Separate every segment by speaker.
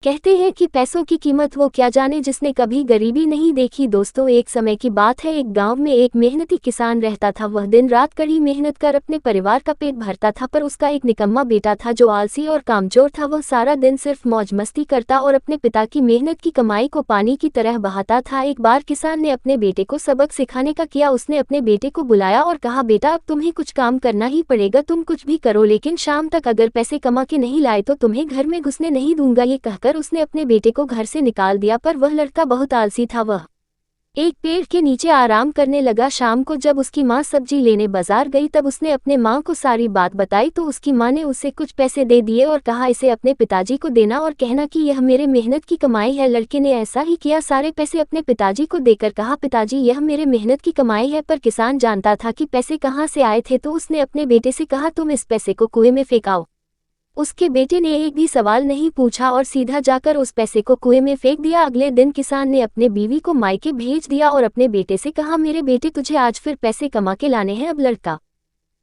Speaker 1: कहते हैं कि पैसों की कीमत वो क्या जाने जिसने कभी गरीबी नहीं देखी। दोस्तों, एक समय की बात है, एक गांव में एक मेहनती किसान रहता था। वह दिन रात कड़ी मेहनत कर अपने परिवार का पेट भरता था, पर उसका एक निकम्मा बेटा था जो आलसी और कामचोर था। वह सारा दिन सिर्फ मौज मस्ती करता और अपने पिता की मेहनत की कमाई को पानी की तरह बहाता था। एक बार किसान ने अपने बेटे को सबक सिखाने का किया। उसने अपने बेटे को बुलाया और कहा, बेटा, अब तुम्हें कुछ काम करना ही पड़ेगा। तुम कुछ भी करो, लेकिन शाम तक अगर पैसे कमा के नहीं लाए तो तुम्हें घर में घुसने नहीं दूंगा। ये कहकर उसने अपने बेटे को घर से निकाल दिया, पर वह लड़का बहुत आलसी था। वह एक पेड़ के नीचे आराम करने लगा। शाम को जब उसकी माँ सब्जी लेने बाजार गई, तब उसने अपने माँ को सारी बात बताई तो उसकी माँ ने उसे कुछ पैसे दे दिए और कहा, इसे अपने पिताजी को देना और कहना कि यह मेरे मेहनत की कमाई है। लड़के ने ऐसा ही किया, सारे पैसे अपने पिताजी को देकर कहा, पिताजी, यह मेरे मेहनत की कमाई है। पर किसान जानता था कि पैसे कहाँ से आए थे, तो उसने अपने बेटे से कहा, तुम इस पैसे को कुएं में फेंकाओ। उसके बेटे ने एक भी सवाल नहीं पूछा और सीधा जाकर उस पैसे को कुएं में फेंक दिया। अगले दिन किसान ने अपने बीवी को मायके भेज दिया और अपने बेटे से कहा, मेरे बेटे, तुझे आज फिर पैसे कमा के लाने हैं। अब लड़का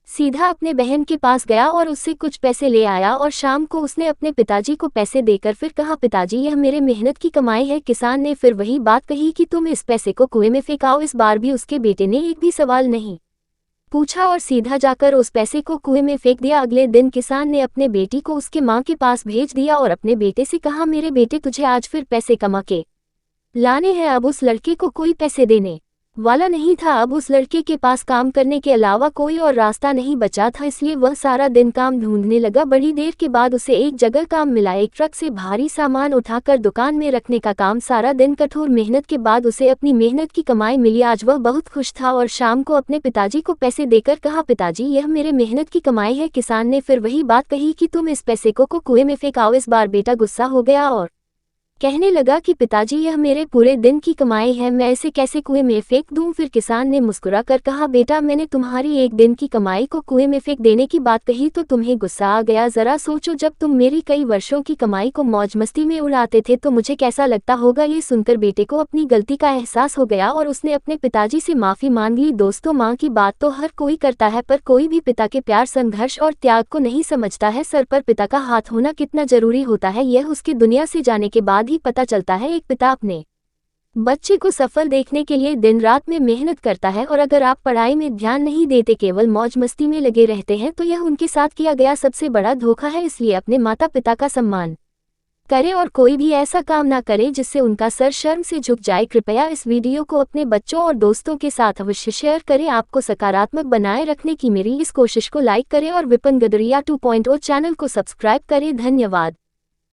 Speaker 1: सीधा अपने बहन के पास गया और उससे कुछ पैसे ले आया और शाम को उसने अपने पिताजी को पैसे देकर फिर कहा, पिताजी, यह मेरे मेहनत की कमाई है। किसान ने फिर वही बात कही कि तुम इस पैसे को कुएं में फेंकाओ। इस बार भी उसके बेटे ने एक भी सवाल नहीं पूछा और सीधा जाकर उस पैसे को कुएं में फेंक दिया। अगले दिन किसान ने अपने बेटी को उसके माँ के पास भेज दिया और अपने बेटे से कहा, मेरे बेटे, तुझे आज फिर पैसे कमा के लाने हैं। अब उस लड़के को कोई पैसे देने वाला नहीं था। अब उस लड़के के पास काम करने के अलावा कोई और रास्ता नहीं बचा था, इसलिए वह सारा दिन काम ढूंढने लगा। बड़ी देर के बाद उसे एक जगह काम मिला, एक ट्रक से भारी सामान उठाकर दुकान में रखने का काम। सारा दिन कठोर मेहनत के बाद उसे अपनी मेहनत की कमाई मिली। आज वह बहुत खुश था और शाम को अपने पिताजी को पैसे देकर कहा, पिताजी, यह मेरे मेहनत की कमाई है। किसान ने फिर वही बात कही कि तुम इस पैसे को कुएं में फेंकाओ। इस बार बेटा गुस्सा हो गया और कहने लगा कि पिताजी, यह मेरे पूरे दिन की कमाई है, मैं इसे कैसे कुएं में फेंक दूं। फिर किसान ने मुस्कुरा कर कहा, बेटा, मैंने तुम्हारी एक दिन की कमाई को कुएं में फेंक देने की बात कही तो तुम्हें गुस्सा आ गया। जरा सोचो, जब तुम मेरी कई वर्षों की कमाई को मौज मस्ती में उड़ाते थे तो मुझे कैसा लगता होगा। ये सुनकर बेटे को अपनी गलती का एहसास हो गया और उसने अपने पिताजी से माफी मांग ली। दोस्तों, माँ की बात तो हर कोई करता है, पर कोई भी पिता के प्यार, संघर्ष और त्याग को नहीं समझता है। सर पर पिता का हाथ होना कितना जरूरी होता है, यह उसके दुनिया से जाने के बाद ही पता चलता है। एक पिता अपने बच्चे को सफल देखने के लिए दिन रात में मेहनत करता है, और अगर आप पढ़ाई में ध्यान नहीं देते, केवल मौज मस्ती में लगे रहते हैं, तो यह उनके साथ किया गया सबसे बड़ा धोखा है। इसलिए अपने माता पिता का सम्मान करें और कोई भी ऐसा काम ना करे जिससे उनका सर शर्म से झुक जाए। कृपया इस वीडियो को अपने बच्चों और दोस्तों के साथ अवश्य शेयर करें। आपको सकारात्मक बनाए रखने की मेरी इस कोशिश को लाइक करें और विपिन गदरिया 2.0 चैनल को सब्सक्राइब करें। धन्यवाद।